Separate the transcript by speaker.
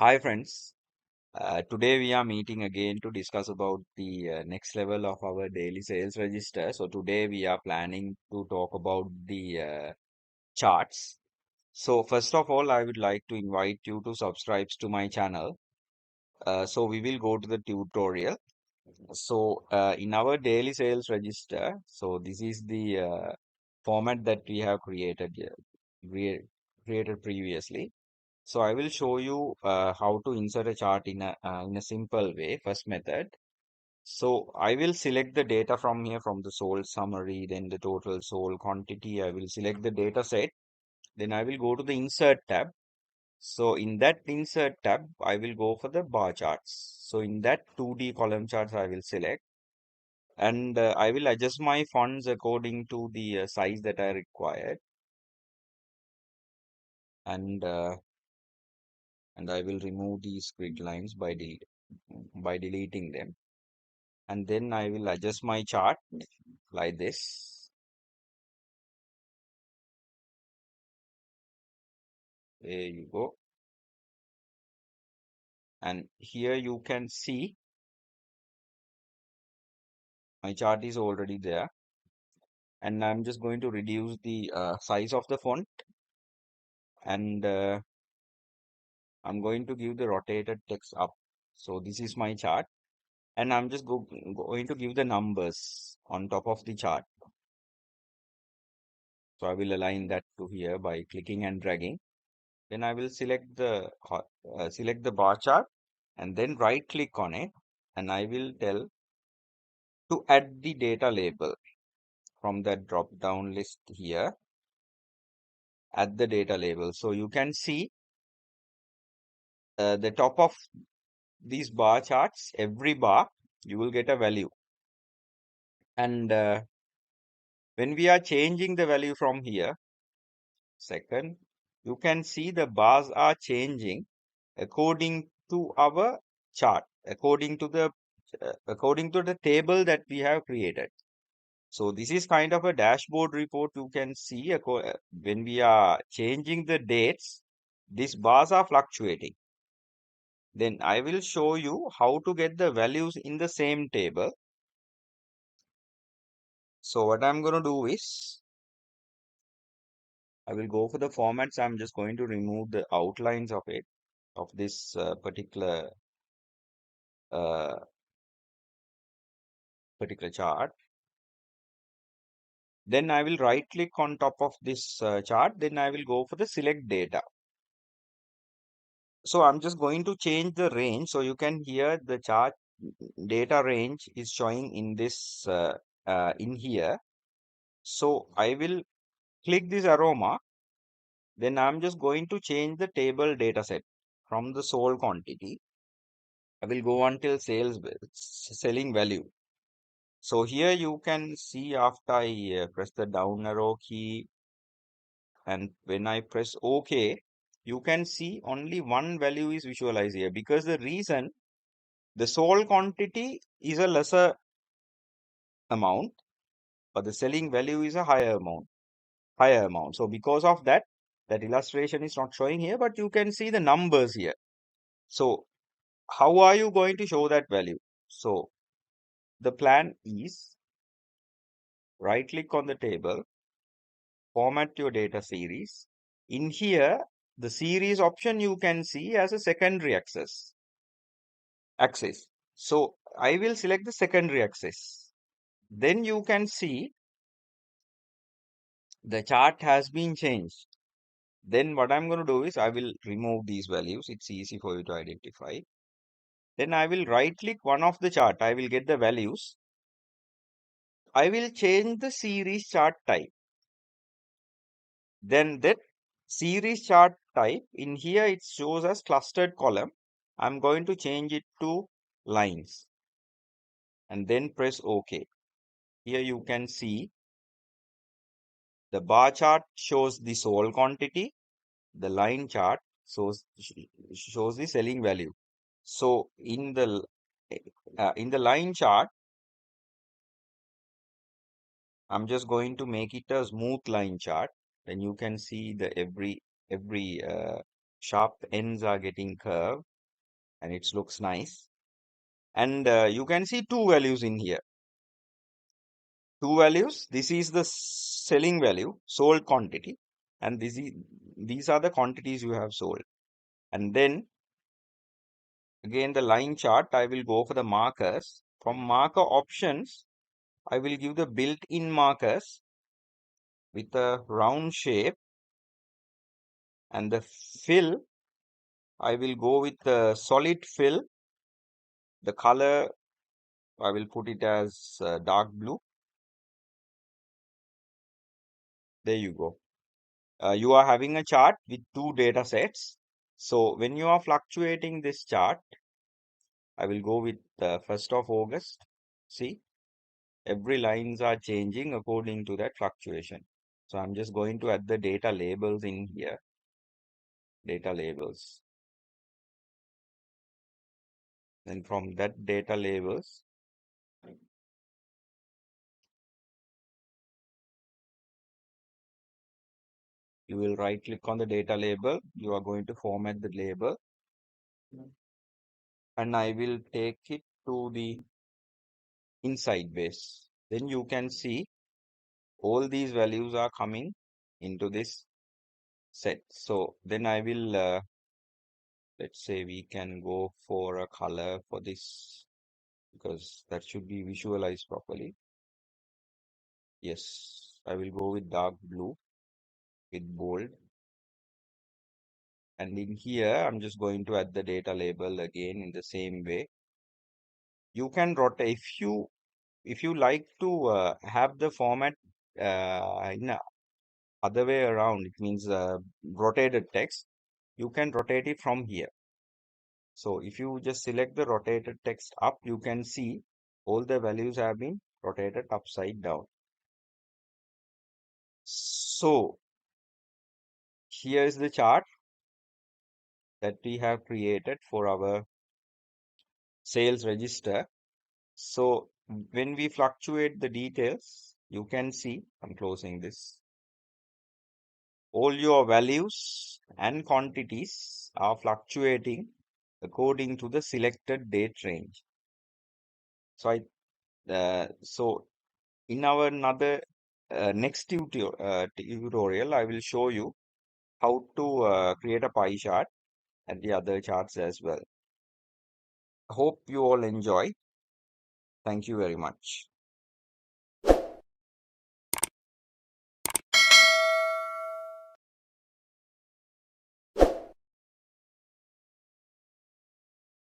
Speaker 1: Hi friends, today we are meeting again to discuss about the next level of our daily sales register. So today we are planning to talk about the charts. So first of all, I would like to invite you to subscribe to my channel. So we will go to the tutorial. So in our daily sales register, so this is the format that we have created previously. So I will show you how to insert a chart in a simple way. First method. So I will select the data from here from the sold summary, then the total sold quantity. I will select the data set. Then I will go to the insert tab. So in that insert tab, I will go for the bar charts. So in that 2D column charts, I will select and I will adjust my fonts according to the size that I required. And I will remove these grid lines by deleting them. And then I will adjust my chart like this. There you go. And here you can see my chart is already there. And I'm just going to reduce the size of the font. And I'm going to give the rotated text up. So this is my chart. And I'm just going to give the numbers on top of the chart. So I will align that to here by clicking and dragging. Then I will select the bar chart and then right click on it, and I will tell to add the data label from that drop down list here. Add the data label. So you can see the top of these bar charts, every bar you will get a value. And when we are changing the value from here, second, you can see the bars are changing according to our chart, according to the table that we have created. So this is kind of a dashboard report. You can see when we are changing the dates, these bars are fluctuating. Then I will show you how to get the values in the same table. So what I'm going to do is I will go for the formats. I'm just going to remove the outlines of it, of this uh, particular chart. Then I will right click on top of this chart. Then I will go for the select data. So I'm just going to change the range. So you can hear the chart data range is showing in this in here. So I will click this arrow mark. Then I'm just going to change the table data set from the sold quantity. I will go until selling value. So here you can see after I press the down arrow key and when I press OK, you can see only one value is visualized here, because the reason the sold quantity is a lesser amount, but the selling value is a higher amount. So because of that, that illustration is not showing here, but you can see the numbers here. So how are you going to show that value? So the plan is right click on the table, format your data series. In here, the series option you can see as a secondary axis. So I will select the secondary axis. Then you can see the chart has been changed. Then what I'm going to do is I will remove these values. It's easy for you to identify. Then I will right click one of the chart. I will get the values. I will change the series chart type. Then that series chart type in here, it shows as clustered column. I'm going to change it to lines and then press OK. Here you can see the bar chart shows the sold quantity. The line chart shows the selling value. So in the line chart, I'm just going to make it a smooth line chart. Then you can see the every sharp ends are getting curved. and it looks nice. And you can see two values in here. Two values. This is the selling value, sold quantity, and these are the quantities you have sold. And then again the line chart, I will go for the markers. From marker options, I will give the built-in markers with a round shape, and the fill, I will go with the solid fill. The color, I will put it as dark blue. There you go. You are having a chart with two data sets. So when you are fluctuating this chart, I will go with 1st of August. See, every lines are changing according to that fluctuation. So I'm just going to add the data labels in here. Data labels. Then from that data labels, you will right click on the data label. You are going to format the label, and I will take it to the inside base. Then you can see all these values are coming into this set. So then I will, let's say we can go for a color for this, because that should be visualized properly. Yes, I will go with dark blue with bold. And in here, I'm just going to add the data label again in the same way. You can rotate if you like to have the format in a other way around. It means rotated text. You can rotate it from here. So if you just select the rotated text up, you can see all the values have been rotated upside down. So here is the chart that we have created for our sales register. So when we fluctuate the details, you can see, I'm closing this, all your values and quantities are fluctuating according to the selected date range. So in our another next tutorial, I will show you how to create a pie chart and the other charts as well. Hope you all enjoy. Thank you very much.